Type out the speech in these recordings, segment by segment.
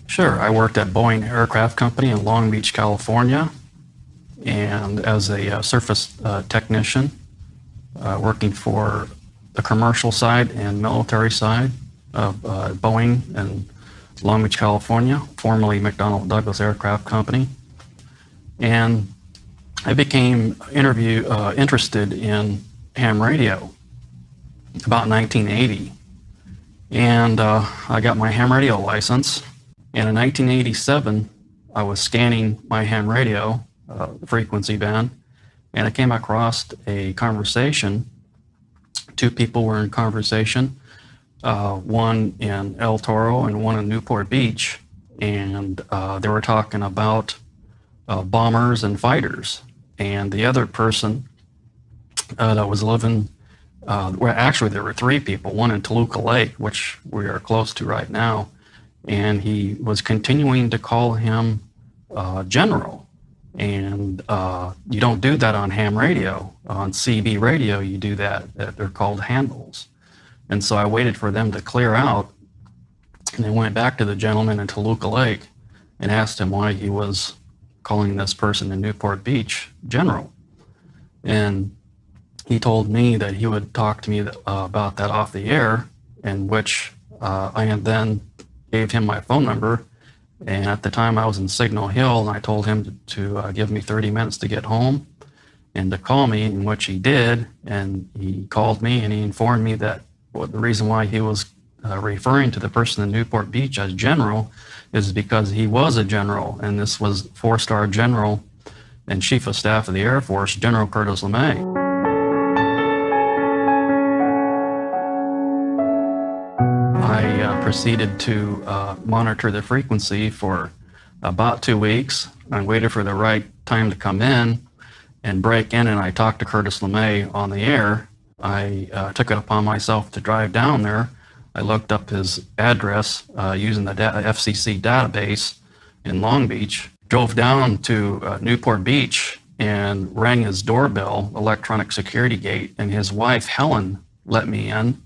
Sure. I worked at Boeing Aircraft Company in Long Beach, California, and as a surface technician, working for the commercial side and military side of Boeing in Long Beach, California, formerly McDonnell Douglas Aircraft Company. And I became interested in ham radio about 1980. And I got my ham radio license. And in 1987, I was scanning my ham radio, the frequency band, and I came across a conversation. Two people were in conversation, one in El Toro and one in Newport Beach, and they were talking about bombers and fighters. And the other person that was living, well, actually there were three people, one in Toluca Lake, which we are close to right now, and he was continuing to call him General. And you don't do that on ham radio. On CB radio, you do that. They're called handles. And so I waited for them to clear out, and I went back to the gentleman in Toluca Lake and asked him why he was calling this person in Newport Beach General. And he told me that he would talk to me about that off the air, in which I then gave him my phone number. And at the time I was in Signal Hill, and I told him to give me 30 minutes to get home and to call me, in which he did. And he called me and he informed me that the reason why he was referring to the person in Newport Beach as General is because he was a general, and this was 4-star General and Chief of Staff of the Air Force, General Curtis LeMay. I proceeded to monitor the frequency for about 2 weeks. I waited for the right time to come in and break in, and I talked to Curtis LeMay on the air. I took it upon myself to drive down there. I looked up his address using the FCC database in Long Beach, drove down to Newport Beach and rang his doorbell, electronic security gate, and his wife, Helen, let me in.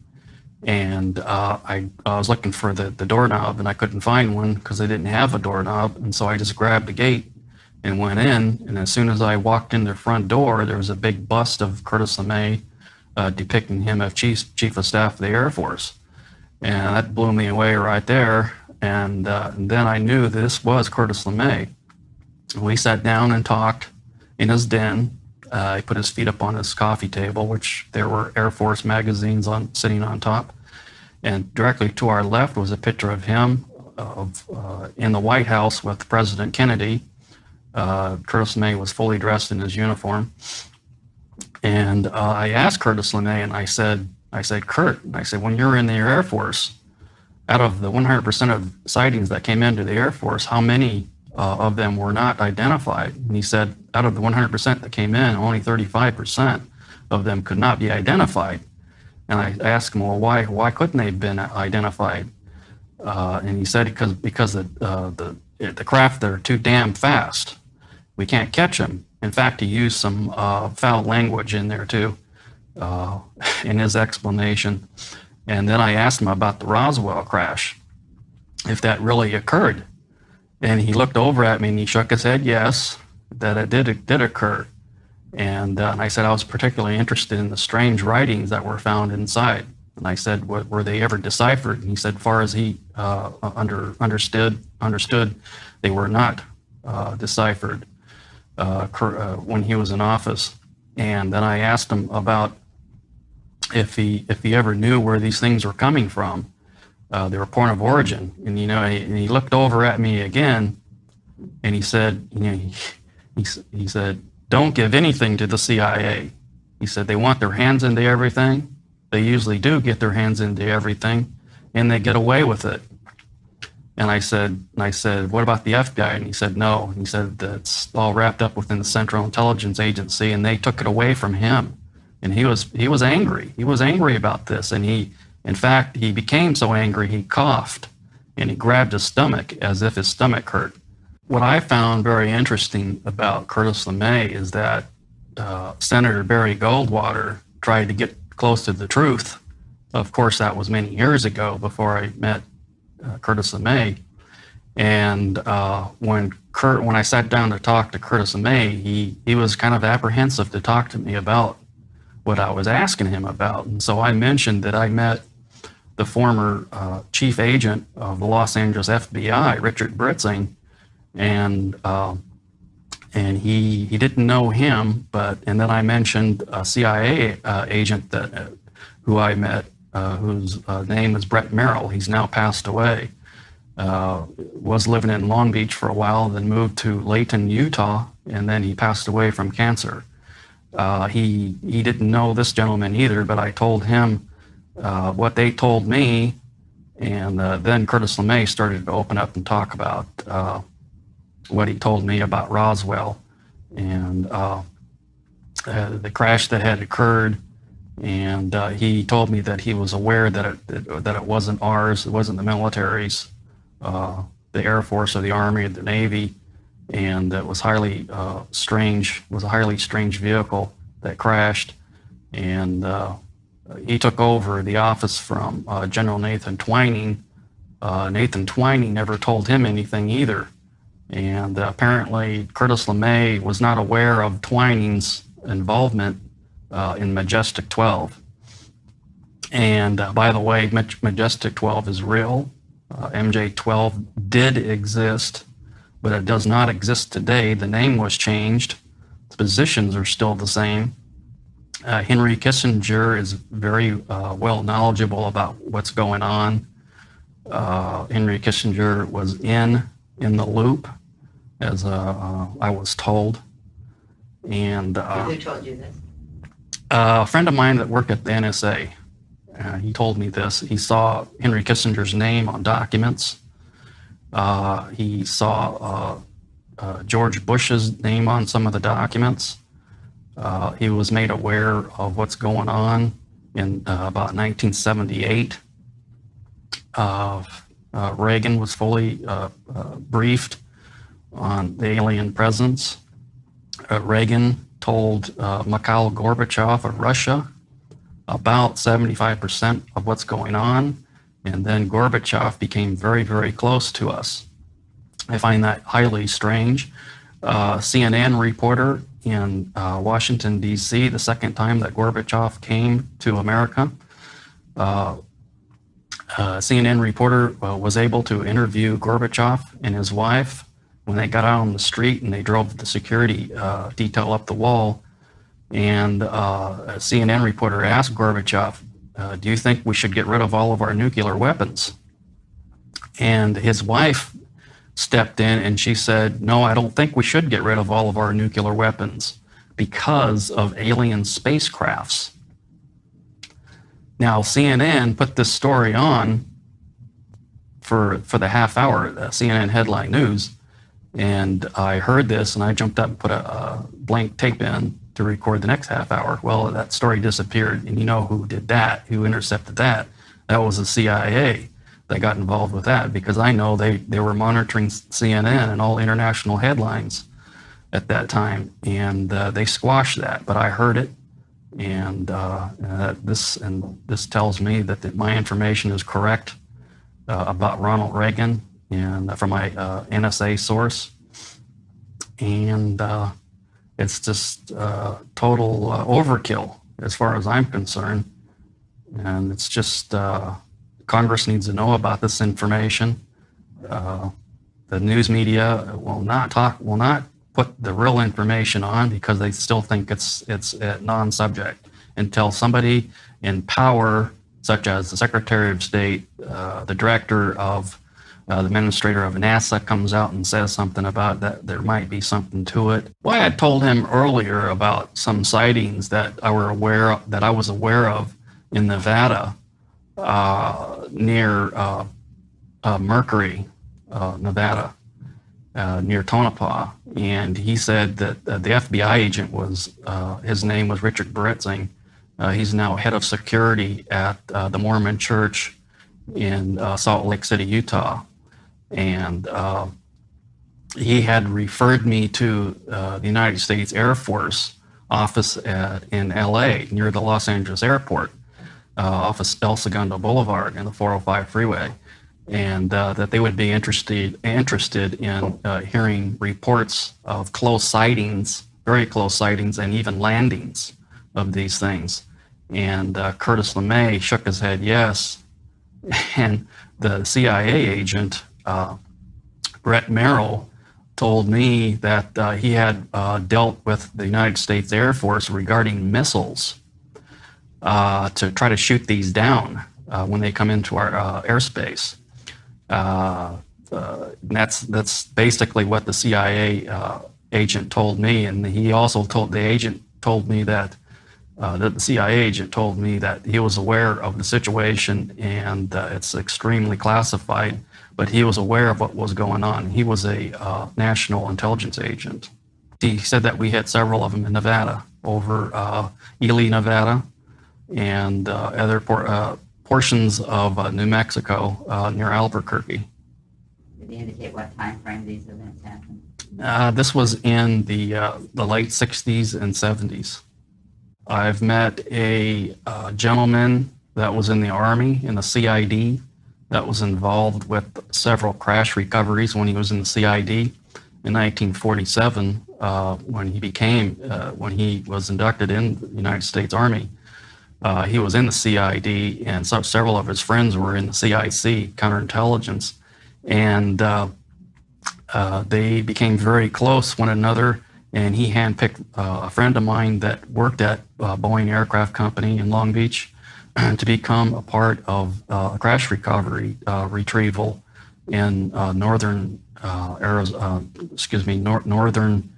And I was looking for the doorknob, and I couldn't find one because they didn't have a doorknob. And so I just grabbed the gate and went in. And as soon as I walked in the front door, there was a big bust of Curtis LeMay depicting him as Chief of Staff of the Air Force. And that blew me away right there. And then I knew this was Curtis LeMay. We sat down and talked in his den. He put his feet up on his coffee table, which there were Air Force magazines sitting on top. And directly to our left was a picture of him in the White House with President Kennedy. Curtis LeMay was fully dressed in his uniform. And I asked Curtis LeMay, and I said, Kurt, I said, when you're in the Air Force, out of the 100% of sightings that came into the Air Force, how many of them were not identified? And he said, out of the 100% that came in, only 35% of them could not be identified. And I asked him, well, why couldn't they have been identified? And he said, because the craft, they're too damn fast. We can't catch them. In fact, he used some foul language in there too, in his explanation. And then I asked him about the Roswell crash, if that really occurred. And he looked over at me and he shook his head, yes, that it did occur. And I said I was particularly interested in the strange writings that were found inside. And I said, were they ever deciphered? And he said, as far as he understood, they were not deciphered when he was in office. And then I asked him about if he ever knew where these things were coming from. They were point of origin. And and he looked over at me again, and he said, he said, don't give anything to the CIA. He said they want their hands into everything. They usually do get their hands into everything, and they get away with it. And I said, what about the FBI? And he said, no. And he said that's all wrapped up within the Central Intelligence Agency, and they took it away from him. And he was angry. He was angry about this, and in fact, he became so angry he coughed, and he grabbed his stomach as if his stomach hurt. What I found very interesting about Curtis LeMay is that Senator Barry Goldwater tried to get close to the truth. Of course, that was many years ago before I met Curtis LeMay. And when I sat down to talk to Curtis May, he was kind of apprehensive to talk to me about what I was asking him about. And so I mentioned that I met the former chief agent of the Los Angeles FBI, Richard Britzing, and he didn't know him, and then I mentioned a CIA agent who I met, whose name is Brett Merrill. He's now passed away. Was living in Long Beach for a while, then moved to Layton, Utah, and then he passed away from cancer. He didn't know this gentleman either, but I told him what they told me, and then Curtis LeMay started to open up and talk about what he told me about Roswell and the crash that had occurred. And he told me that he was aware that it wasn't ours, it wasn't the military's, the Air Force or the Army or the Navy, and it was highly strange. Was a highly strange vehicle that crashed, and he took over the office from General Nathan Twining. Nathan Twining never told him anything either, and apparently Curtis LeMay was not aware of Twining's involvement in Majestic 12. And by the way, Majestic 12 is real. MJ12 did exist, but it does not exist today. The name was changed. The positions are still the same. Henry Kissinger is very well knowledgeable about what's going on. Henry Kissinger was in the loop, as I was told. And who told you this? A friend of mine that worked at the NSA, he told me this. He saw Henry Kissinger's name on documents. He saw George Bush's name on some of the documents. He was made aware of what's going on in about 1978. Reagan was fully briefed on the alien presence. Reagan told Mikhail Gorbachev of Russia about 75% of what's going on, and then Gorbachev became very, very close to us. I find that highly strange. CNN reporter in Washington, D.C., the second time that Gorbachev came to America, CNN reporter was able to interview Gorbachev and his wife when they got out on the street and they drove the security detail up the wall. And a CNN reporter asked Gorbachev, do you think we should get rid of all of our nuclear weapons? And his wife stepped in and she said, no, I don't think we should get rid of all of our nuclear weapons because of alien spacecrafts. Now, CNN put this story on for the half hour, CNN headline news, and I heard this and I jumped up and put a blank tape in to record the next half hour. Well, that story disappeared, and you know who did that, who intercepted that? That was the CIA that got involved with that, because I know they were monitoring CNN and all international headlines at that time, and they squashed that, but I heard it. And this tells me that my information is correct about Ronald Reagan, and from my NSA source. And it's just total overkill as far as I'm concerned. And it's just Congress needs to know about this information. The news media will not put the real information on because they still think it's a non-subject until somebody in power, such as the Secretary of State, the director of the administrator of NASA, comes out and says something about that. There might be something to it. Well, I had told him earlier about some sightings that I was aware of in Nevada, near Mercury, Nevada. Near Tonopah, and he said that the FBI agent his name was Richard Britzing. He's now head of security at the Mormon Church in Salt Lake City, Utah, and he had referred me to the United States Air Force office in LA near the Los Angeles airport, off of El Segundo Boulevard and the 405 freeway. and that they would be interested in hearing reports of close sightings, very close sightings, and even landings of these things. And Curtis LeMay shook his head yes, and the CIA agent, Brett Merrill, told me that he had dealt with the United States Air Force regarding missiles to try to shoot these down when they come into our airspace. That's basically what the CIA agent told me, and he also told the agent told me that the CIA agent told me that he was aware of the situation, and it's extremely classified, but he was aware of what was going on. He was a national intelligence agent. He said that we hit several of them in Nevada, over Ely, Nevada, and other portions of New Mexico near Albuquerque. Did he indicate what time frame these events happened? This was in the late 60s and 70s. I've met a gentleman that was in the Army, in the CID, that was involved with several crash recoveries when he was in the CID in 1947, when he was inducted in the United States Army. He was in the CID, and several of his friends were in the CIC, counterintelligence, and they became very close one another. And he handpicked a friend of mine that worked at Boeing Aircraft Company in Long Beach to become a part of crash recovery retrieval in northern northern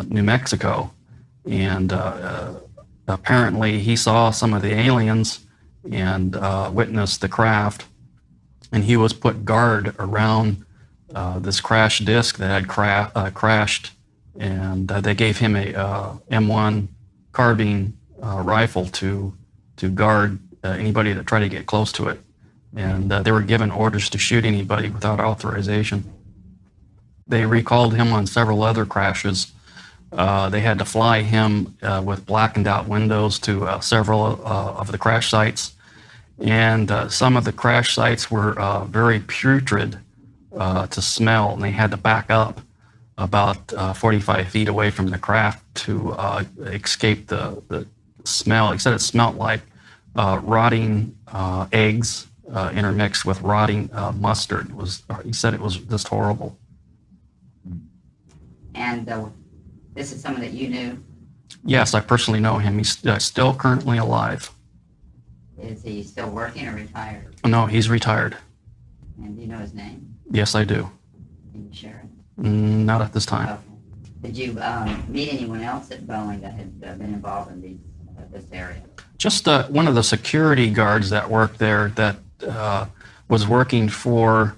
New Mexico. And apparently he saw some of the aliens and witnessed the craft, and he was put guard around this crash disc that had crashed. And they gave him a M1 carbine rifle to guard anybody that tried to get close to it. And they were given orders to shoot anybody without authorization. They recalled him on several other crashes. They had to fly him with blackened out windows to several of the crash sites. And some of the crash sites were very putrid to smell, and they had to back up about 45 feet away from the craft to escape the smell. He said it smelled like rotting eggs intermixed with rotting mustard. He said it was just horrible. And this is someone that you knew? Yes, I personally know him. He's still currently alive. Is he still working or retired? No, he's retired. And do you know his name? Yes, I do. Can you share it? Not at this time. Okay. Did you meet anyone else at Boeing that had been involved in this area? Just one of the security guards that worked there that was working for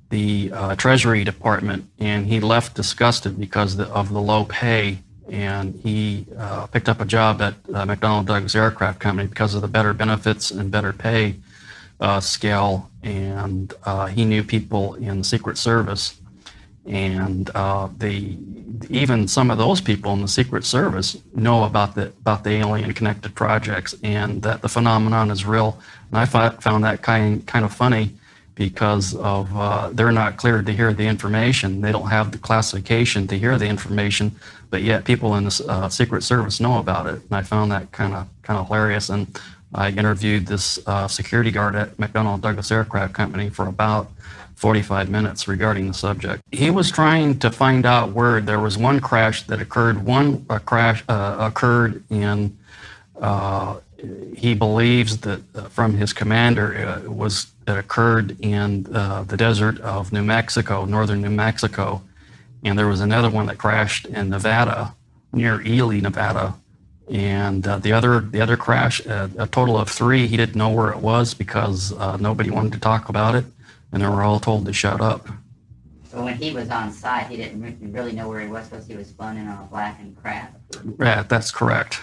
the Treasury Department, and he left disgusted because of the low pay, and he picked up a job at McDonnell Douglas Aircraft Company because of the better benefits and better pay scale, and he knew people in the Secret Service. And even some of those people in the Secret Service know about the alien connected projects, and that the phenomenon is real. And I found that kind of funny because of they're not cleared to hear the information. They don't have the classification to hear the information, but yet people in the Secret Service know about it. And I found that kind of hilarious. And I interviewed this security guard at McDonnell Douglas Aircraft Company for about 45 minutes regarding the subject. He was trying to find out where there was one crash that occurred. One crash occurred in, he believes that from his commander, it occurred in the desert of New Mexico, northern New Mexico. And there was another one that crashed in Nevada, near Ely, Nevada. And the other crash, a total of 3, he didn't know where it was because nobody wanted to talk about it, and they were all told to shut up. So when he was on site, he didn't really know where he was because he was flown in on a blackened craft? Yeah, that's correct.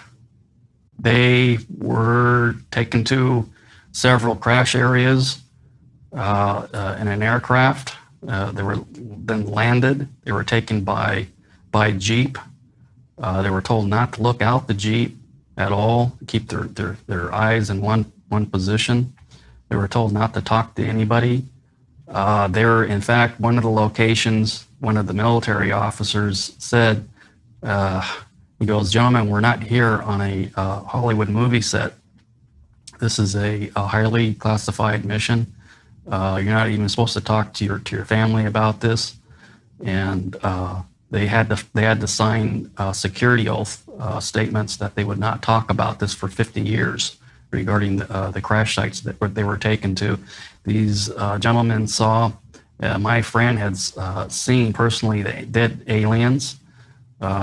They were taken to several crash areas in an aircraft. They were then landed. They were taken by Jeep. They were told not to look out the Jeep at all, keep their eyes in one position. They were told not to talk to anybody. There, in fact, one of the locations, one of the military officers said, he goes, "Gentlemen, we're not here on a Hollywood movie set. This is a highly classified mission. You're not even supposed to talk to your family about this." And they had to sign security oath statements that they would not talk about this for 50 years regarding the crash sites that they were taken to. These gentlemen saw. My friend had seen personally the dead aliens.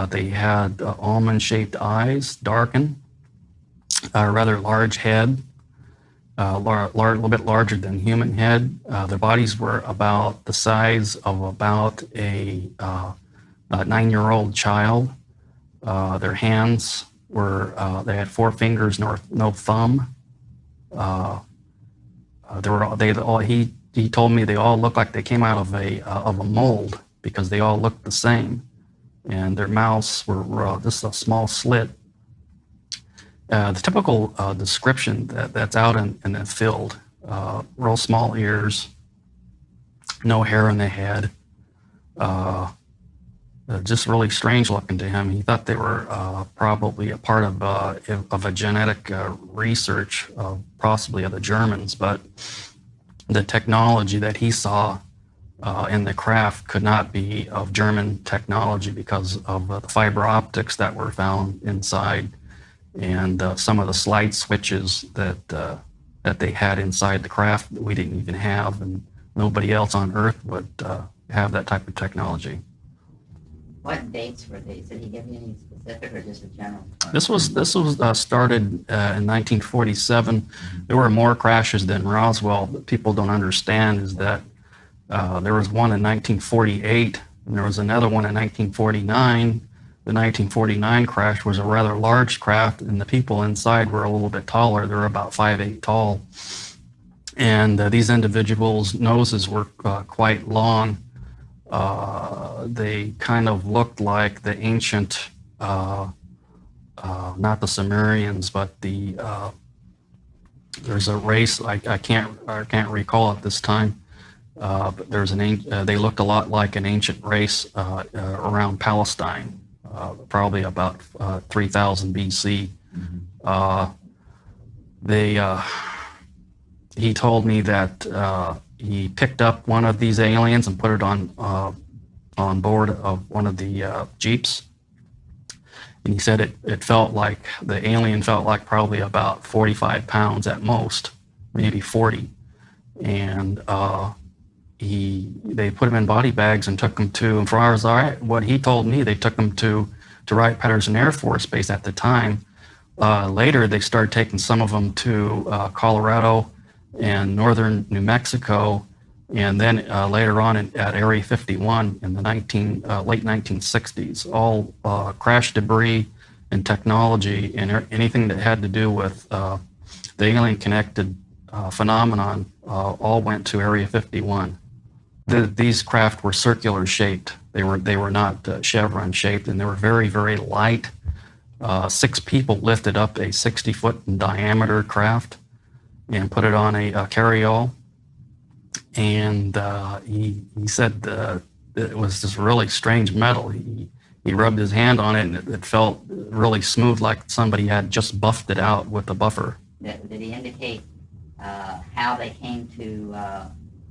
They had almond-shaped eyes, darkened, a rather large head, a little bit larger than human head. Their bodies were about the size of about a 9-year-old child. Their hands were, they had 4 fingers, no thumb. He told me they all looked like they came out of a mold because they all looked the same. And their mouths were just a small slit. The typical description that's out in the field, real small ears, no hair on the head, just really strange looking to him. He thought they were probably a part of a genetic research, possibly of the Germans, but the technology that he saw in the craft could not be of German technology because of the fiber optics that were found inside, and some of the slide switches that they had inside the craft that we didn't even have, and nobody else on Earth would have that type of technology. What dates were these? Did he give you any specific or just a general? This was started in 1947. There were more crashes than Roswell, but people don't understand is that there was one in 1948, and there was another one in 1949. The 1949 crash was a rather large craft, and the people inside were a little bit taller. They were about 5'8" tall. And these individuals' noses were quite long. They kind of looked like the ancient, not the Sumerians, but there's a race, I can't recall at this time. But there's they looked a lot like an ancient race around Palestine, probably about 3000 BC. He told me that he picked up one of these aliens and put it on board of one of the Jeeps. And he said it felt like, the alien felt like probably about 45 pounds at most, maybe 40. And they put him in body bags and took him to, and for hours, what he told me, they took him to Wright-Patterson Air Force Base at the time. Later, they started taking some of them to Colorado and northern New Mexico, and then later on at Area 51 in the late 1960s. All crash debris and technology and anything that had to do with the alien-connected phenomenon all went to Area 51. These craft were circular shaped. They were not chevron shaped, and they were very, very light. 6 people lifted up a 60-foot in diameter craft and put it on a carryall. And he said it was this really strange metal. He rubbed his hand on it, and it felt really smooth, like somebody had just buffed it out with a buffer. Did he indicate how they came to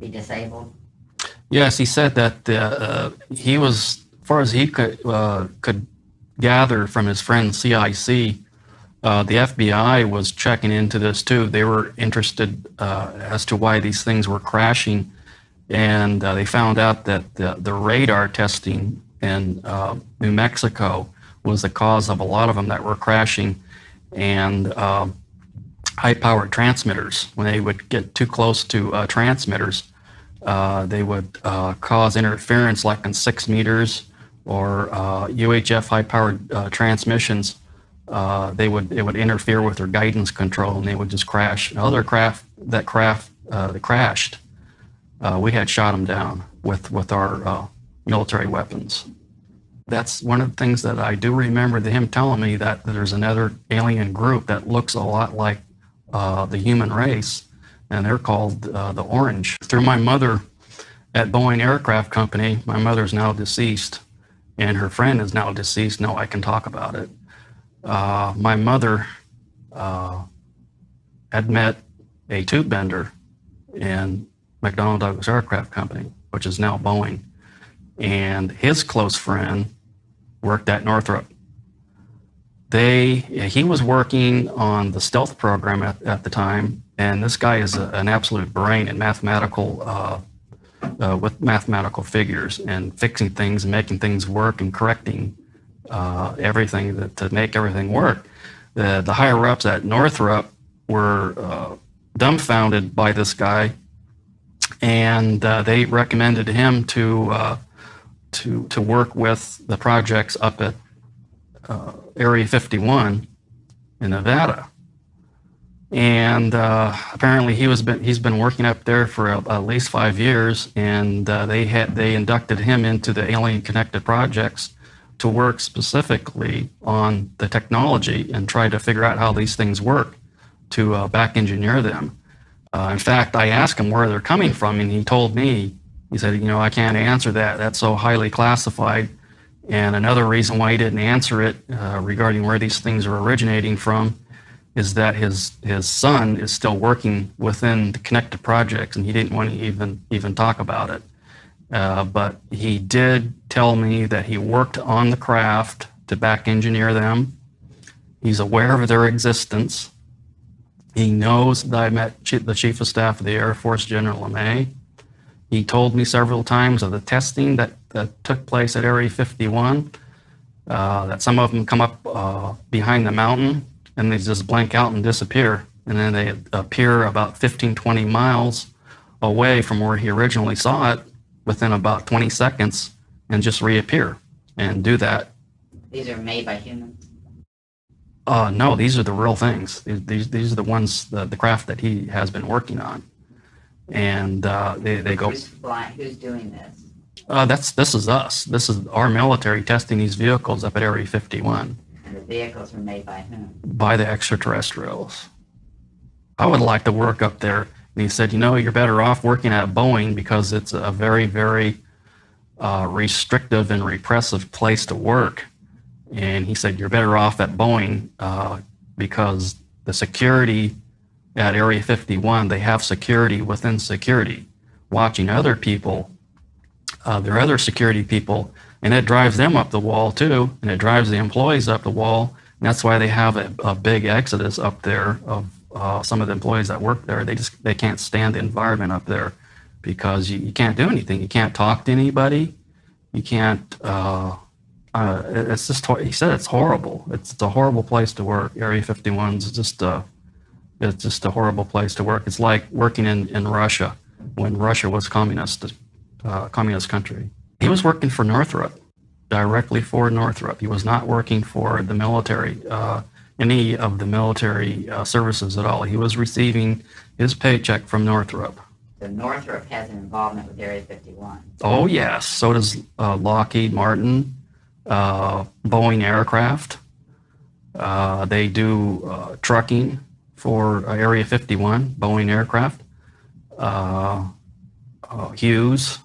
be disabled? Yes, he said that he was, as far as he could gather from his friend CIC, the FBI was checking into this too. They were interested as to why these things were crashing, and they found out that the radar testing in New Mexico was the cause of a lot of them that were crashing, and high-powered transmitters. When they would get too close to transmitters, they would cause interference like in 6 meters, or UHF high-powered transmissions. It would interfere with their guidance control, and they would just crash. Other craft that crashed, we had shot them down with our military weapons. That's one of the things that I do remember him telling me, that there's another alien group that looks a lot like the human race, and they're called the Orange. Through my mother, At Boeing Aircraft Company, my mother's now deceased, and her friend is now deceased. No, I can talk about it. My mother had met a tube bender in McDonnell Douglas Aircraft Company, which is now Boeing, and his close friend worked at Northrop. He was working on the stealth program at the time, and this guy is an absolute brain in with mathematical figures and fixing things and making things work and correcting everything to make everything work. The higher ups at Northrop were dumbfounded by this guy, and they recommended him to work with the projects up at Area 51 in Nevada. And apparently he's been working up there for at least 5 years, and they inducted him into the Alien Connected Projects to work specifically on the technology and try to figure out how these things work to back engineer them. In fact, I asked him where they're coming from, and he told me, he said, I can't answer that. That's so highly classified. And another reason why he didn't answer it regarding where these things are originating from is that his son is still working within the Connected Projects, and he didn't want to even talk about it. But he did tell me that he worked on the craft to back engineer them. He's aware of their existence. He knows that I met the Chief of Staff of the Air Force, General LeMay. He told me several times of the testing that took place at Area 51, that some of them come up behind the mountain, and they just blank out and disappear. And then they appear about 15, 20 miles away from where he originally saw it within about 20 seconds and just reappear and do that. These are made by humans? No, these are the real things. These are the ones, the craft that he has been working on. And they go... Who's doing this? This is us. This is our military testing these vehicles up at Area 51. And the vehicles were made by whom? By the extraterrestrials. I would like to work up there. And he said, you're better off working at Boeing because it's a very, very restrictive and repressive place to work. And he said, you're better off at Boeing because the security at Area 51, they have security within security, watching other people, their other security people, and it drives them up the wall too, and it drives the employees up the wall. And that's why they have a big exodus up there of some of the employees that work there. They can't stand the environment up there because you can't do anything. You can't talk to anybody. You can't. It's just. He said it's horrible. It's a horrible place to work. Area 51 is just. It's just a horrible place to work. It's like working in Russia when Russia was communist country. He was working for Northrop, directly for Northrop. He was not working for the military, any of the military services at all. He was receiving his paycheck from Northrop. So Northrop has an involvement with Area 51? Oh, yes. So does Lockheed Martin, Boeing Aircraft. They do trucking for Area 51, Boeing Aircraft. Hughes.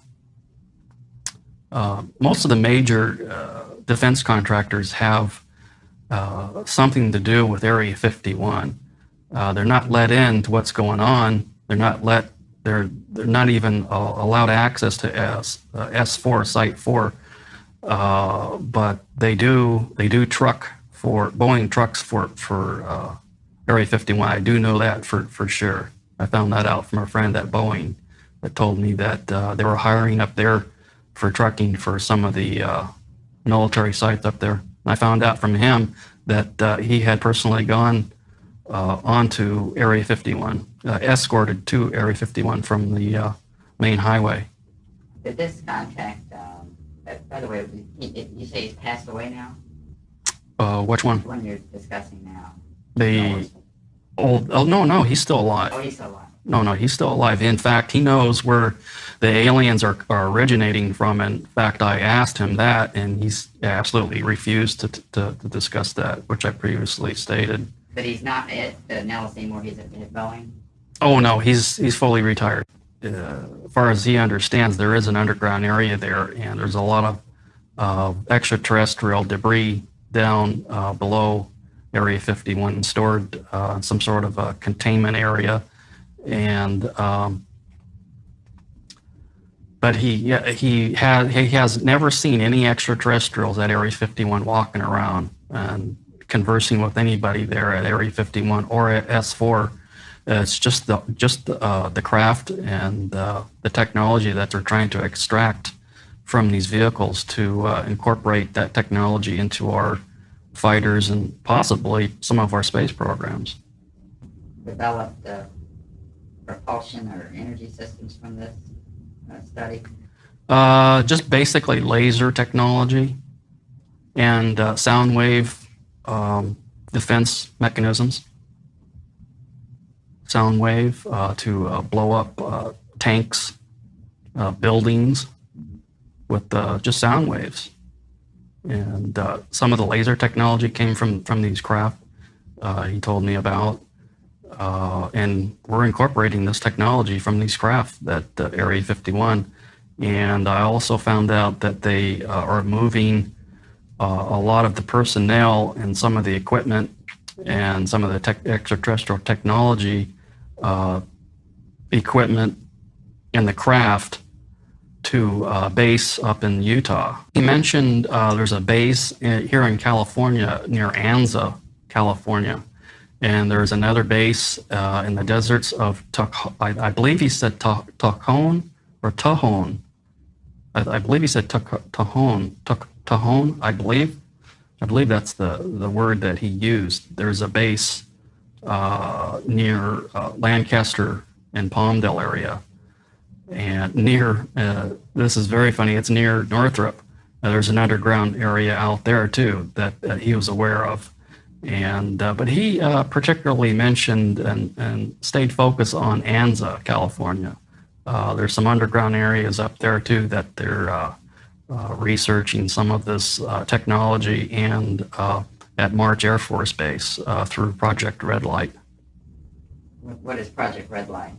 Most of the major defense contractors have something to do with Area 51. They're not let in to what's going on. They're not even allowed access to S4, Site 4. But they do truck for Boeing trucks for Area 51. I do know that for sure. I found that out from a friend at Boeing that told me that they were hiring up there for trucking for some of the military sites up there. And I found out from him that he had personally gone onto Area 51, escorted to Area 51 from the main highway. Did this contract, by the way, you say he's passed away now? Which one? The one you're discussing now. No, he's still alive. Oh, he's still alive. No, he's still alive. In fact, he knows where the aliens are originating from. In fact, I asked him that, and he's absolutely refused to discuss that, which I previously stated. But he's not at Nellis anymore. He's at Boeing? Oh, no, he's fully retired. as far as he understands, there is an underground area there, and there's a lot of extraterrestrial debris down below Area 51 stored in some sort of a containment area. And but he has never seen any extraterrestrials at Area 51 walking around and conversing with anybody there at Area 51 or at S4. It's just the craft and the technology that they're trying to extract from these vehicles to incorporate that technology into our fighters and possibly some of our space programs. Develop the propulsion or energy systems from this study? Just basically laser technology and sound wave defense mechanisms. Sound wave to blow up tanks, buildings with just sound waves. And some of the laser technology came from these craft he told me about. And we're incorporating this technology from these craft at Area 51. And I also found out that they are moving a lot of the personnel and some of the equipment and some of the extraterrestrial technology equipment and the craft to a base up in Utah. He mentioned there's a base here in California near Anza, California. And there's another base in the deserts of, I believe he said Tajon or Tajon. I believe he said Tajon, I believe. I believe that's the word that he used. There's a base near Lancaster and Palmdale area. And near, this is very funny, it's near Northrop. There's an underground area out there too that he was aware of. And but he particularly mentioned and stayed focused on Anza, California. There's some underground areas up there too that they're researching some of this technology and at March Air Force Base through Project Red Light. What is Project Red Light?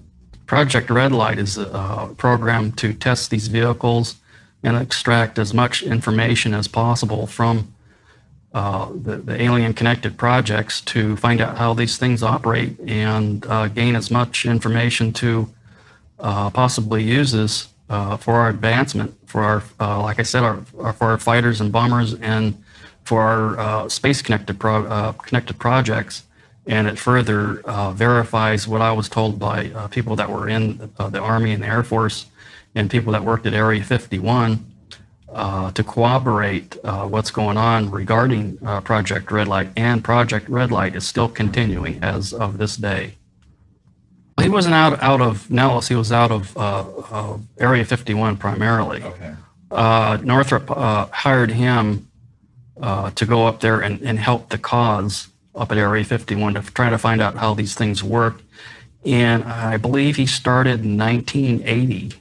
Project Red Light is a program to test these vehicles and extract as much information as possible from the alien connected projects to find out how these things operate and gain as much information to possibly use this for our advancement, for our, like I said, for our fighters and bombers and for our space connected projects. And it further verifies what I was told by people that were in the Army and the Air Force and people that worked at Area 51 to corroborate what's going on regarding Project Red Light. And Project Red Light is still continuing as of this day. He wasn't out of Nellis. He was out of Area 51 primarily. Okay. Northrop hired him to go up there and help the cause up at Area 51 to try to find out how these things work. And I believe he started in 1980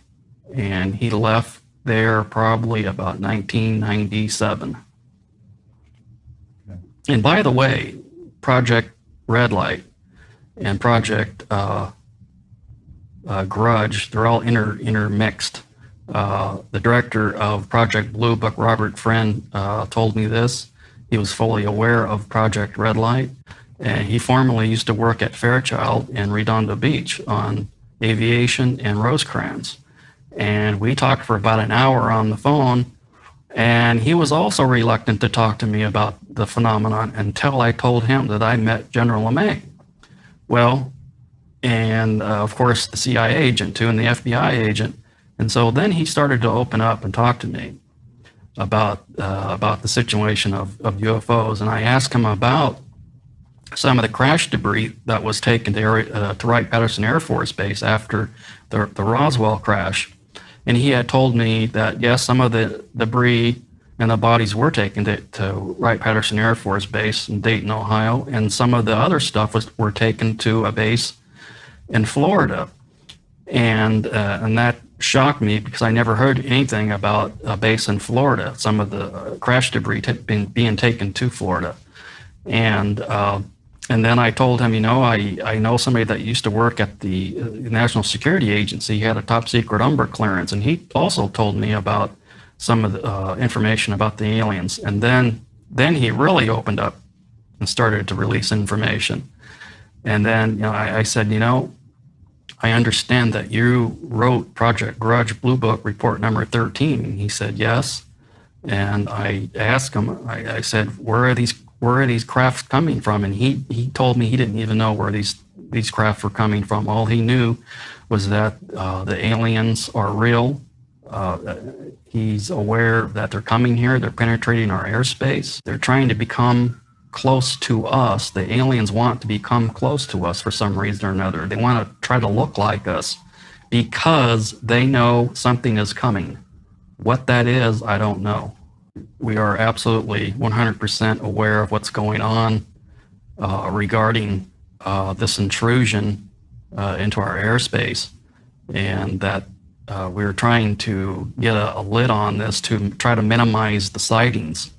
and he left there probably about 1997. Okay. And by the way, Project Red Light and Project Grudge, they're all intermixed. The director of Project Blue Book, Robert Friend, told me this. He was fully aware of Project Red Light, and he formerly used to work at Fairchild in Redondo Beach on aviation and Rosecrans. And we talked for about an hour on the phone, and he was also reluctant to talk to me about the phenomenon until I told him that I met General LeMay. Well, and of course the CIA agent too, and the FBI agent. And so then he started to open up and talk to me about the situation of UFOs. And I asked him about some of the crash debris that was taken to Wright-Patterson Air Force Base after the Roswell crash. And he had told me that, yes, some of the debris and the bodies were taken to Wright-Patterson Air Force Base in Dayton, Ohio, and some of the other stuff were taken to a base in Florida. And that shocked me because I never heard anything about a base in Florida, some of the crash debris being taken to Florida. And And then I told him, I know somebody that used to work at the National Security Agency. He had a top secret umber clearance, and he also told me about some of the information about the aliens. And then he really opened up and started to release information. And then I said, I understand that you wrote Project Grudge Blue Book Report number 13. And he said yes. And I asked him, I said, where are these crafts coming from? And he told me he didn't even know where these crafts were coming from. All he knew was that the aliens are real. He's aware that they're coming here. They're penetrating our airspace. They're trying to become close to us. The aliens want to become close to us for some reason or another. They want to try to look like us because they know something is coming. What that is, I don't know. We are absolutely 100% aware of what's going on regarding this intrusion into our airspace, and that we're trying to get a lid on this to try to minimize the sightings,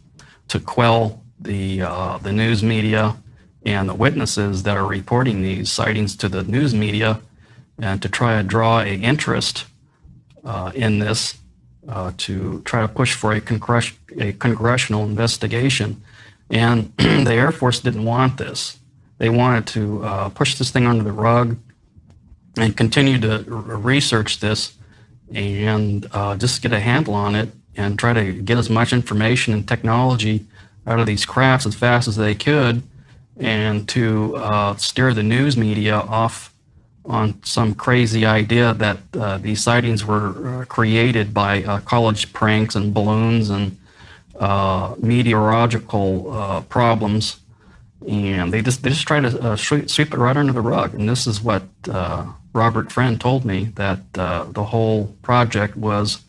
to quell the news media and the witnesses that are reporting these sightings to the news media, and to try to draw an interest in this, to try to push for a congressional investigation. And the Air Force didn't want this. They wanted to push this thing under the rug and continue to research this and just get a handle on it and try to get as much information and technology out of these crafts as fast as they could, and to steer the news media off on some crazy idea that these sightings were created by college pranks and balloons and meteorological problems, and they just try to sweep it right under the rug. And this is what Robert Friend told me, that the whole project was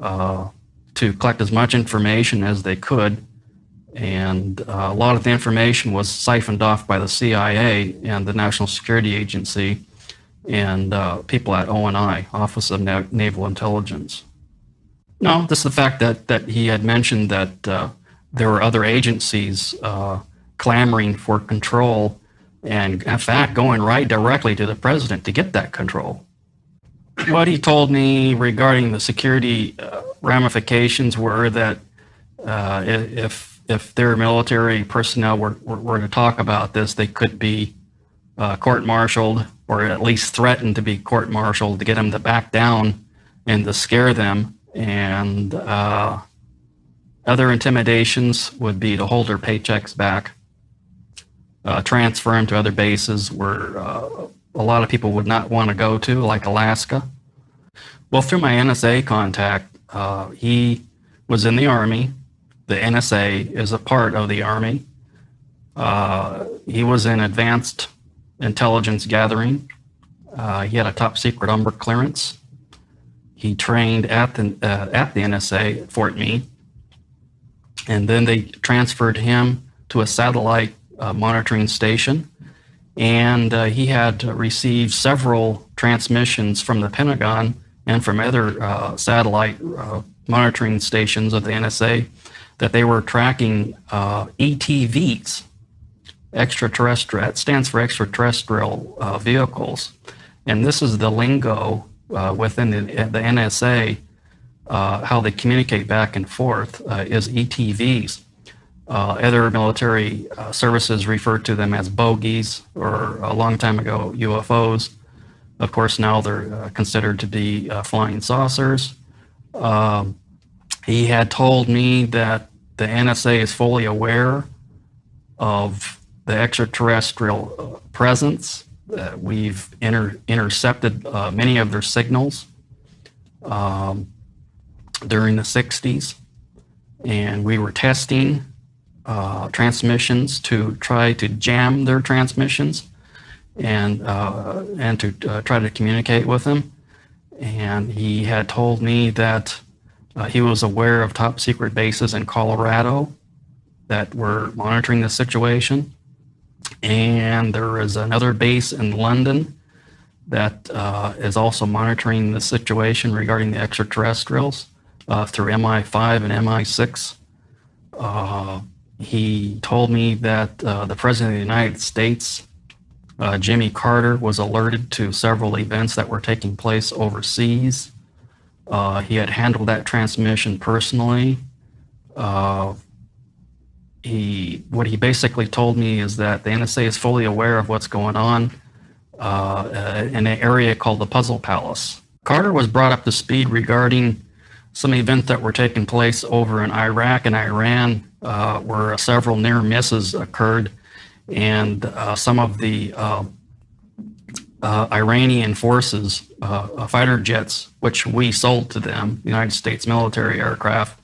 to collect as much information as they could. And a lot of the information was siphoned off by the CIA and the National Security Agency and people at ONI, Office of Naval Intelligence. No, just the fact that he had mentioned that there were other agencies clamoring for control, and in fact going right directly to the president to get that control. What he told me regarding the security ramifications were that if their military personnel were to talk about this, they could be court-martialed, or at least threatened to be court-martialed, to get them to back down and to scare them. And other intimidations would be to hold their paychecks back, transfer them to other bases where a lot of people would not want to go to, like Alaska. Well, through my NSA contact, he was in the Army. The NSA is a part of the Army. He was in advanced intelligence gathering. He had a top secret umber clearance. He trained at the NSA at Fort Meade, and then they transferred him to a satellite monitoring station. And he had received several transmissions from the Pentagon and from other satellite monitoring stations of the NSA that they were tracking ETVs, extraterrestrial. It stands for extraterrestrial vehicles, and this is the lingo within the NSA. How they communicate back and forth is ETVs. Other military services refer to them as bogies, or a long time ago UFOs. Of course, now they're considered to be flying saucers. He had told me that the NSA is fully aware of the extraterrestrial presence. We've intercepted many of their signals during the 60s, and we were testing transmissions to try to jam their transmissions and to try to communicate with them. And he had told me that he was aware of top secret bases in Colorado that were monitoring the situation. And there is another base in London that is also monitoring the situation regarding the extraterrestrials through MI5 and MI6. He told me that the President of the United States, Jimmy Carter, was alerted to several events that were taking place overseas. He had handled that transmission personally. What he basically told me is that the NSA is fully aware of what's going on in an area called the Puzzle Palace. Carter was brought up to speed regarding some events that were taking place over in Iraq and Iran, where several near misses occurred, and some of the Iranian forces, fighter jets, which we sold to them, the United States military aircraft,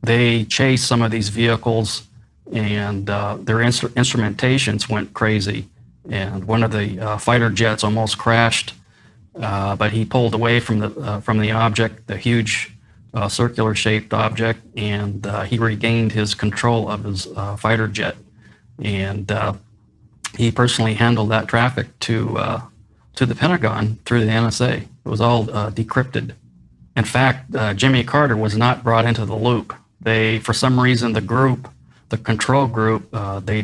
they chased some of these vehicles, and their instrumentations went crazy. And one of the fighter jets almost crashed, but he pulled away from the object, the huge circular-shaped object, and he regained his control of his fighter jet. And he personally handled that traffic to the Pentagon through the NSA. It was all decrypted. In fact, Jimmy Carter was not brought into the loop. They, for some reason, the control group, they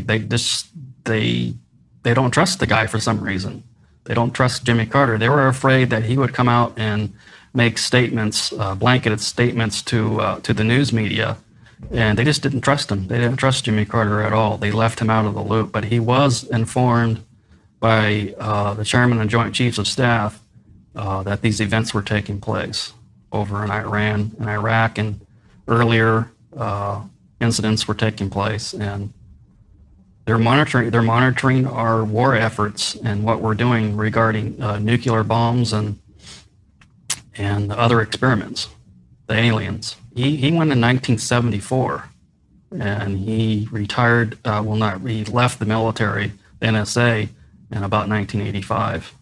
don't trust the guy for some reason. They don't trust Jimmy Carter. They were afraid that he would come out and make statements, blanketed statements to the news media, and they just didn't trust him. They didn't trust Jimmy Carter at all. They left him out of the loop. But he was informed by the chairman and Joint Chiefs of Staff that these events were taking place over in Iran and Iraq, and earlier incidents were taking place, and they're monitoring our war efforts and what we're doing regarding nuclear bombs and other experiments. The aliens. He went in 1974, and he retired. He left the military, the NSA, in about 1985.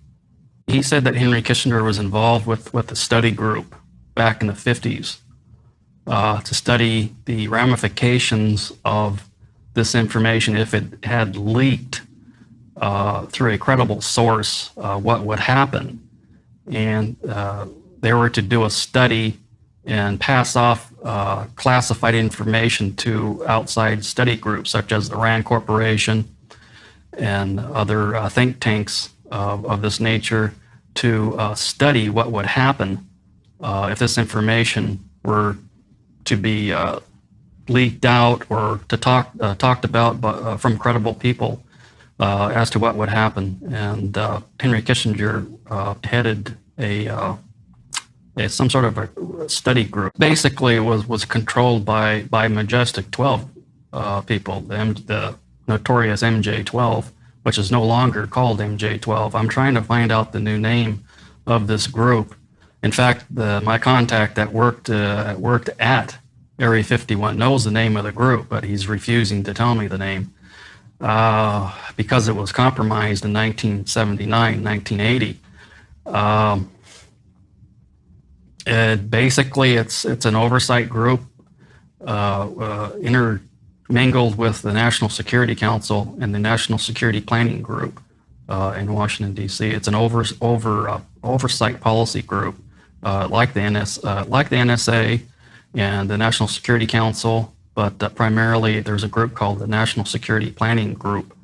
He said that Henry Kissinger was involved with a study group back in the 50s to study the ramifications of this information if it had leaked through a credible source, what would happen. And they were to do a study and pass off classified information to outside study groups such as the RAND Corporation and other think tanks of this nature to study what would happen if this information were to be leaked out or to talked about from credible people as to what would happen. And Henry Kissinger headed some sort of a study group. Basically, it was controlled by Majestic 12 people, the notorious MJ-12, which is no longer called MJ-12. I'm trying to find out the new name of this group. In fact, my contact that worked at Area 51 knows the name of the group, but he's refusing to tell me the name because it was compromised in 1979, 1980. Basically, it's an oversight group intermingled with the National Security Council and the National Security Planning Group in Washington, D.C. It's an oversight policy group like the NSA and the National Security Council, but primarily there's a group called the National Security Planning Group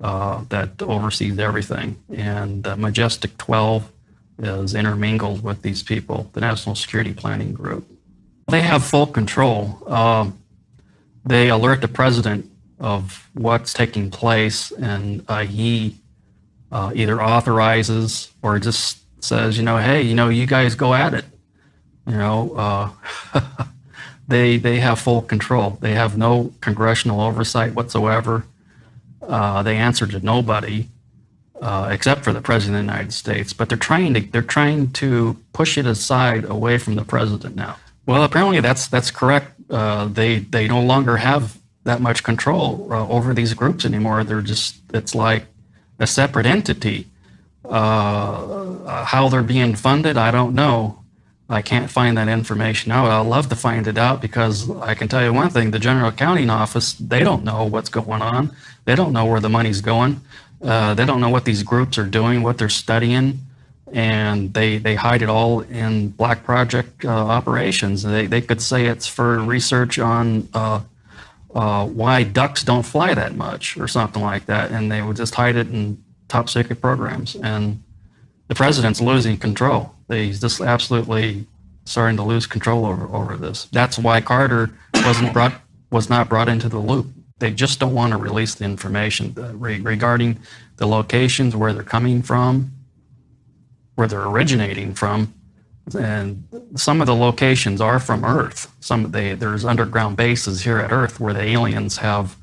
that oversees everything. And Majestic 12 is intermingled with these people, the National Security Planning Group. They have full control. They alert the president of what's taking place, and he either authorizes or just says, hey, you guys go at it. They have full control. They have no congressional oversight whatsoever. They answer to nobody except for the president of the United States. But they're trying to push it aside away from the president now. Well, apparently that's correct. They no longer have that much control over these groups anymore. It's like a separate entity. How they're being funded, I don't know. I can't find that information out. I'd love to find it out, because I can tell you one thing, the General Accounting Office, they don't know what's going on. They don't know where the money's going. They don't know what these groups are doing, what they're studying, and they hide it all in black project operations. They could say it's for research on why ducks don't fly that much or something like that, and they would just hide it in top secret programs. And the president's losing control. He's just absolutely starting to lose control over this. That's why Carter was not brought into the loop. They just don't want to release the information regarding the locations, where they're coming from, where they're originating from. And some of the locations are from Earth. There's underground bases here at Earth where the aliens have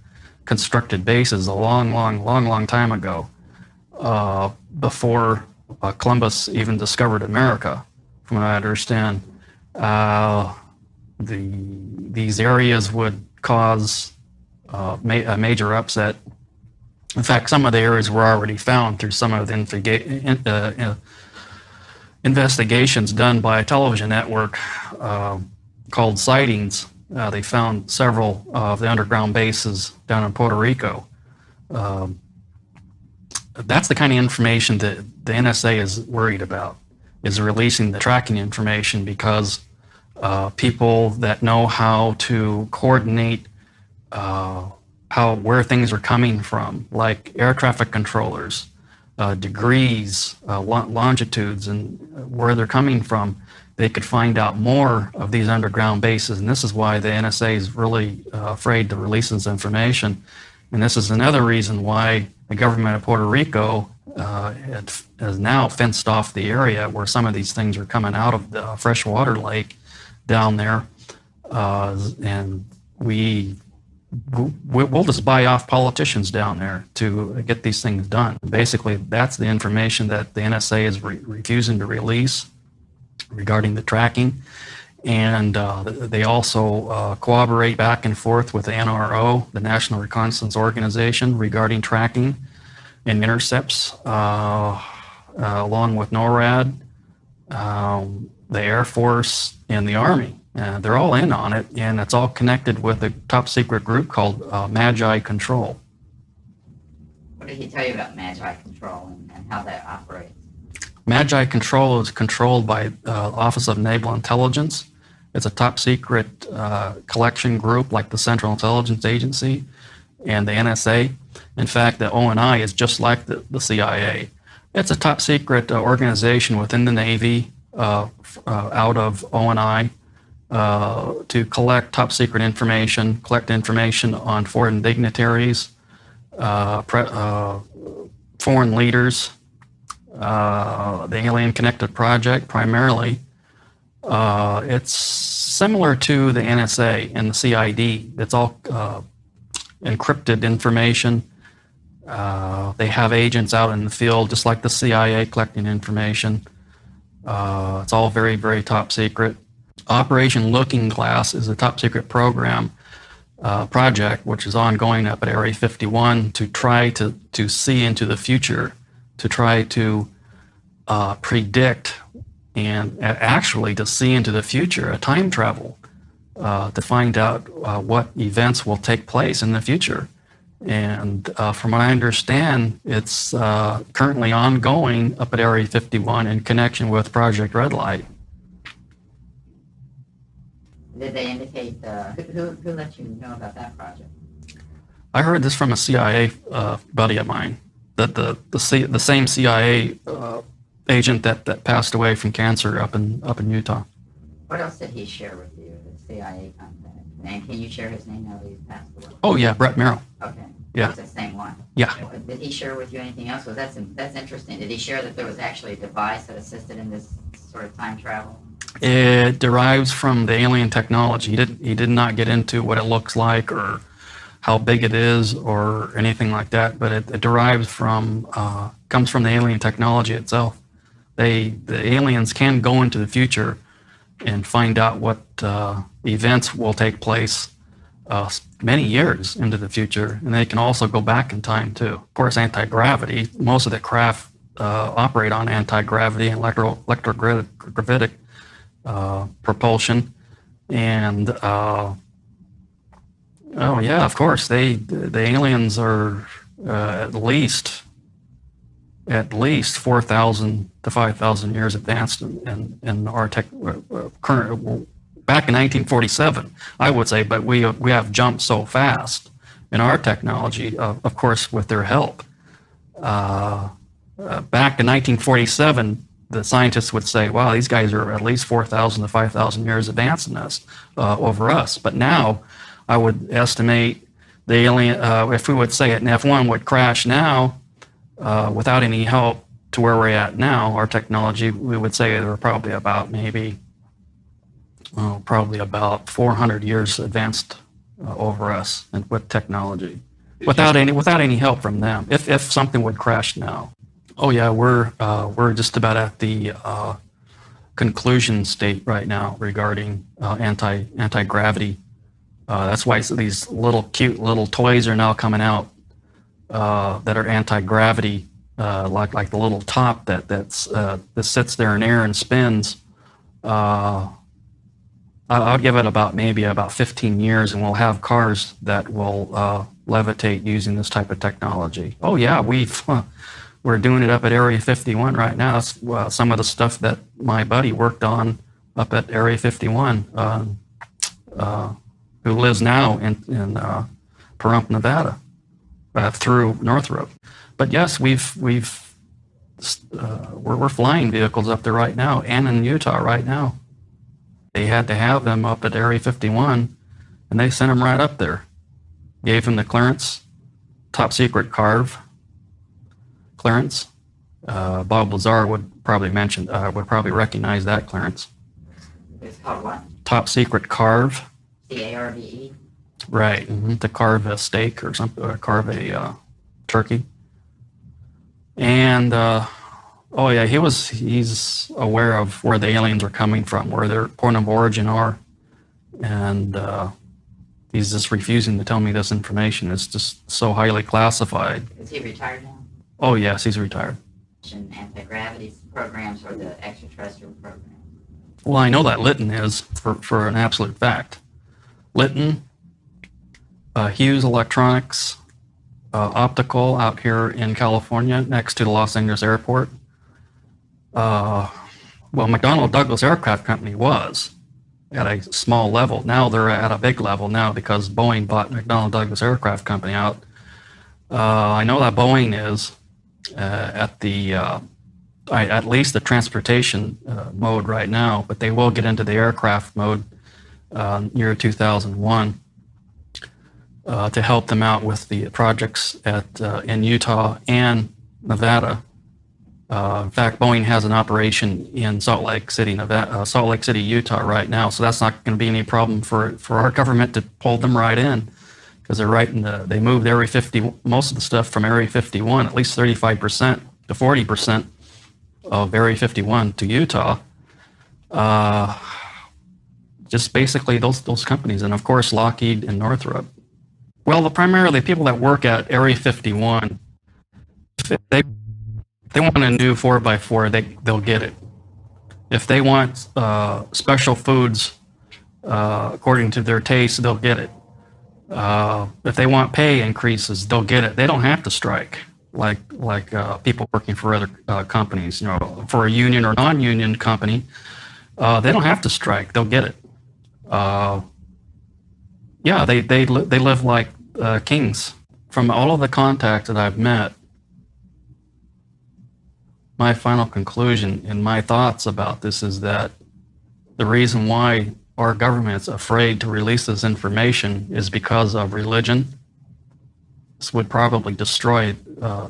constructed bases a long time ago, before Columbus even discovered America, from what I understand. These areas would cause a major upset. In fact, some of the areas were already found through some of the investigations done by a television network called Sightings. They found several of the underground bases down in Puerto Rico. That's the kind of information that the NSA is worried about, is releasing the tracking information, because people that know how to coordinate where things are coming from, like air traffic controllers, degrees, longitudes, and where they're coming from, they could find out more of these underground bases. And this is why the NSA is really afraid to release this information. And this is another reason why the government of Puerto Rico has now fenced off the area where some of these things are coming out of the freshwater lake down there. And we'll just buy off politicians down there to get these things done. Basically, that's the information that the NSA is refusing to release regarding the tracking. And they also cooperate back and forth with the NRO, the National Reconnaissance Organization, regarding tracking and intercepts, along with NORAD, the Air Force, and the Army. They're all in on it, and it's all connected with a top secret group called Magi Control. What did he tell you about Magi Control and how that operates? Magi Control is controlled by Office of Naval Intelligence. It's a top secret collection group like the Central Intelligence Agency and the NSA. In fact, the ONI is just like the CIA. It's a top secret organization within the Navy, out of ONI, to collect top secret information, collect information on foreign dignitaries, foreign leaders, the Alien Connected Project primarily. It's similar to the NSA and the CID. It's all encrypted information. They have agents out in the field, just like the CIA, collecting information. It's all very, very top secret. Operation Looking Glass is a top secret program, project, which is ongoing up at Area 51 to try to see into the future, to try to predict and actually to see into the future, a time travel, to find out what events will take place in the future. And from what I understand, it's currently ongoing up at Area 51 in connection with Project Red Light. Did they indicate who let you know about that project? I heard this from a CIA buddy of mine, that the same CIA agent that passed away from cancer up in Utah. What else did he share with you, the CIA contact? And can you share his name now that he's passed away? Oh yeah, Brett Merrill. Okay. Yeah. It's the same one. Yeah. Did he share with you anything else? Well, that's interesting. Did he share that there was actually a device that assisted in this sort of time travel? It derives from the alien technology. He did not get into what it looks like or how big it is or anything like that, but it derives from, comes from the alien technology itself. The aliens can go into the future and find out what events will take place many years into the future, and they can also go back in time too. Of course, anti-gravity, most of the craft operate on anti-gravity and electrogravitic propulsion. And oh yeah, of course, the aliens are at least 4,000 to 5,000 years advanced in our current, back in 1947, I would say, but we have jumped so fast in our technology, of course, with their help. Back in 1947, the scientists would say, wow, these guys are at least 4,000 to 5,000 years advancing us, over us. But now I would estimate the alien, if we would say an F1 would crash now, without any help to where we're at now, our technology, we would say they're probably about probably about 400 years advanced over us and with technology, without any help from them. If something would crash now, oh yeah, we're just about at the conclusion state right now regarding anti-gravity. That's why these little cute little toys are now coming out that are anti-gravity, like the little top that sits there in air and spins. I'll give it maybe about 15 years, and we'll have cars that will levitate using this type of technology. Oh yeah, we're doing it up at Area 51 right now. That's some of the stuff that my buddy worked on up at Area 51, who lives now in Pahrump, Nevada, through Northrop. But yes, we're flying vehicles up there right now, and in Utah right now. They had to have them up at Area 51, and they sent them right up there. Gave them the clearance, top secret carve clearance. Bob Lazar would probably recognize that clearance. It's called what? Top secret carve. CARVE? Right, to carve a steak or something, or carve a turkey. And oh yeah, he's aware of where the aliens are coming from, where their point of origin are, and he's just refusing to tell me this information. It's just so highly classified. Is he retired now? Oh yes, he's retired. Anti-gravity programs or the extraterrestrial program? Well, I know that Lytton is for an absolute fact. Lytton, Hughes Electronics, Optical out here in California, next to the Los Angeles airport. Well, McDonnell Douglas Aircraft Company was at a small level. Now they're at a big level now because Boeing bought McDonnell Douglas Aircraft Company out. I know that Boeing is at least the transportation mode right now, but they will get into the aircraft mode year 2001 to help them out with the projects in Utah and Nevada. In fact, Boeing has an operation in Salt Lake City, Utah right now. So that's not going to be any problem for our government to pull them right in, because they're right in they moved Area 50, most of the stuff from Area 51, at least 35% to 40% of Area 51 to Utah. Just basically those companies, and of course Lockheed and Northrop. Well, primarily people that work at Area 51, if they want a new 4x4, they'll get it. If they want special foods according to their taste, they'll get it. If they want pay increases, they'll get it. They don't have to strike like people working for other companies. For a union or non-union company, they don't have to strike. They'll get it. Yeah, they live like kings. From all of the contacts that I've met, my final conclusion and my thoughts about this is that the reason why our government is afraid to release this information is because of religion. This would probably destroy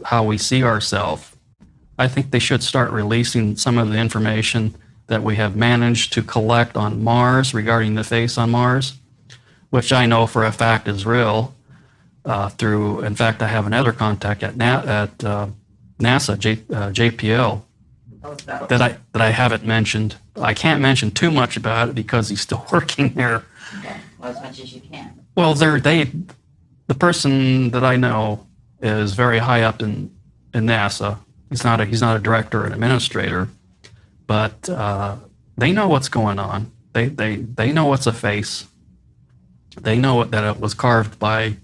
how we see ourselves. I think they should start releasing some of the information that we have managed to collect on Mars regarding the face on Mars, which I know for a fact is real. In fact, I have another contact at NASA, JPL, that I haven't mentioned. I can't mention too much about it because he's still working there. Okay. Well, as much as you can. Well, the person that I know is very high up in NASA. He's not a director or an administrator, but they know what's going on. They know what's a face. They know that it was carved by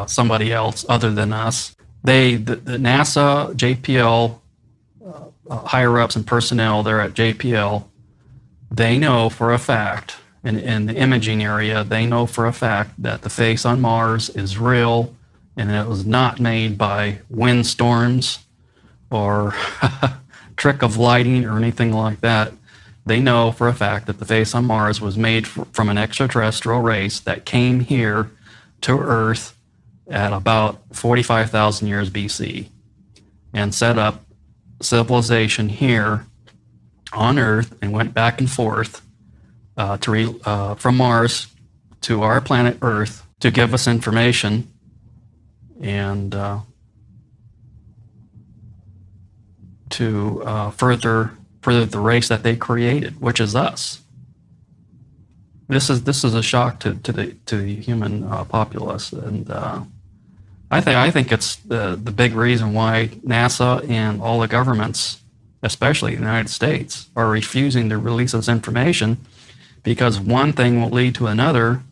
somebody else other than us. The NASA, JPL, higher ups and personnel there at JPL, they know for a fact in the imaging area, they know for a fact that the face on Mars is real and it was not made by windstorms or trick of lighting or anything like that. They know for a fact that the face on Mars was made from an extraterrestrial race that came here to Earth at about 45,000 years BC and set up civilization here on Earth and went back and forth from Mars to our planet Earth to give us information and to further the race that they created, which is us. This is a shock to the human populace, and I think it's the big reason why NASA and all the governments, especially the United States, are refusing to release this information, because one thing will lead to another,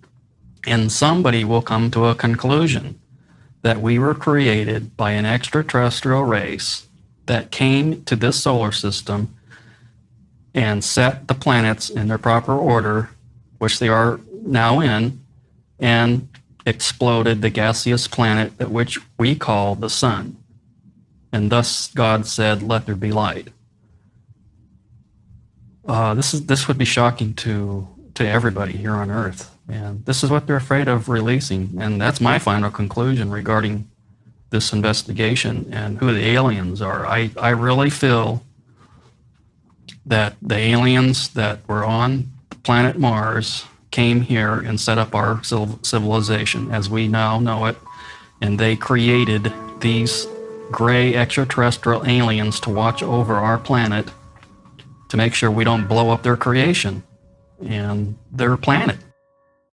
and somebody will come to a conclusion that we were created by an extraterrestrial race that came to this solar system and set the planets in their proper order, which they are now in, and exploded the gaseous planet that which we call the sun. And thus God said, "Let there be light." This would be shocking to everybody here on Earth, and this is what they're afraid of releasing. And that's my final conclusion regarding this investigation and who the aliens are. I really feel that the aliens that were on planet Mars came here and set up our civilization as we now know it, and they created these gray extraterrestrial aliens to watch over our planet to make sure we don't blow up their creation and their planet.